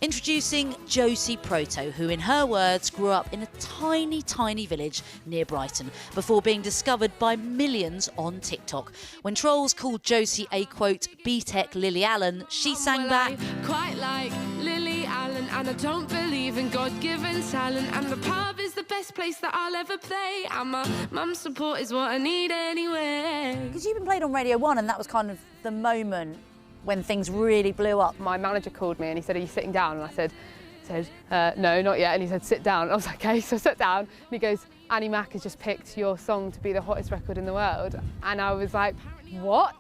Introducing Josie Proto, who in her words grew up in a tiny, tiny village near Brighton before being discovered by millions on TikTok. When trolls called Josie a, quote, B-Tech Lily Allen, she sang back, quite like Lily Allen, and I don't believe in God-given talent, and the pub is the best place that I'll ever play, and my mum's support is what I need anyway. Because you've been played on Radio 1 and that was kind of the moment when things really blew up. My manager called me and he said, "Are you sitting down?" And I said, "No, not yet." And he said, "Sit down." And I was like, "Okay." So I sat down and he goes, "Annie Mac has just picked your song to be the hottest record in the world." And I was like, "What?"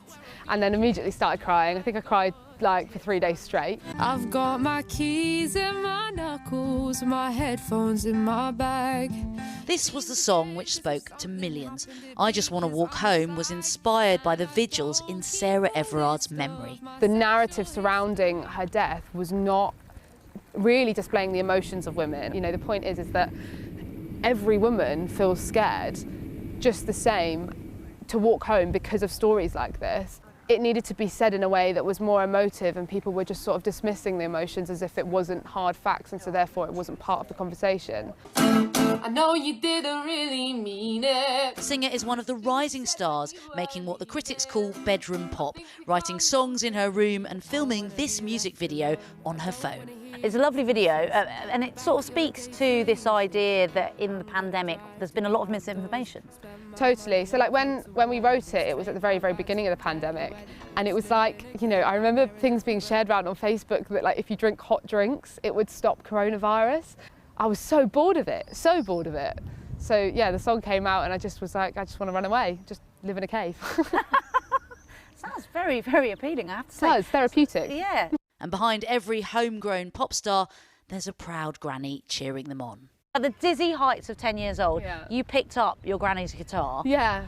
And then immediately started crying. I think I cried like for 3 days straight. I've got my keys in my knuckles, my headphones in my bag. This was the song which spoke to millions. I Just Want to Walk Home was inspired by the vigils in Sarah Everard's memory. The narrative surrounding her death was not really displaying the emotions of women. You know, the point is that every woman feels scared just the same to walk home because of stories like this. It needed to be said in a way that was more emotive, and people were just sort of dismissing the emotions as if it wasn't hard facts, and so therefore it wasn't part of the conversation. I know you didn't really mean it. The singer is one of the rising stars, making what the critics call bedroom pop, writing songs in her room and filming this music video on her phone. It's a lovely video, and it sort of speaks to this idea that in the pandemic there's been a lot of misinformation. Totally. So like when we wrote it, it was at the very, very beginning of the pandemic, and it was like, you know, I remember things being shared around on Facebook that like if you drink hot drinks, it would stop coronavirus. I was so bored of it, so bored of it. So yeah, the song came out and I just was like, I just want to run away, just live in a cave. Sounds very, very appealing, I have to say. It's therapeutic. Yeah. And behind every homegrown pop star, there's a proud granny cheering them on. At the dizzy heights of 10 years old, Yeah. you picked up your granny's guitar. Yeah.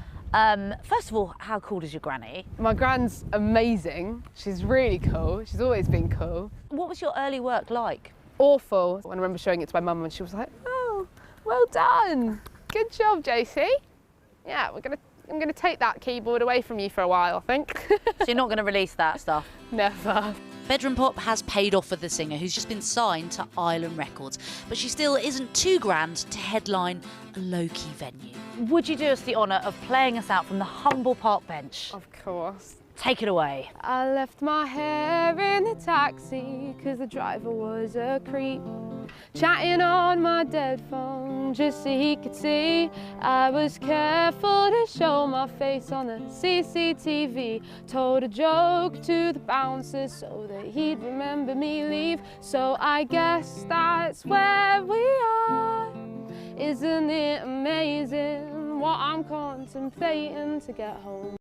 First of all, how cool is your granny? My gran's amazing. She's really cool. She's always been cool. What was your early work like? Awful. I remember showing it to my mum and she was like, "Oh, well done. Good job, Josie. Yeah, I'm gonna take that keyboard away from you for a while, I think." So you're not going to release that stuff? Never. Bedroom pop has paid off for the singer, who's just been signed to Island Records, but she still isn't too grand to headline a low-key venue. Would you do us the honour of playing us out from the humble park bench? Of course. Take it away. I left my hair in the taxi because the driver was a creep. Chatting on my dead phone just so he could see. I was careful to show my face on the CCTV. Told a joke to the bouncers so that he'd remember me leave. So I guess that's where we are. Isn't it amazing what I'm contemplating to get home?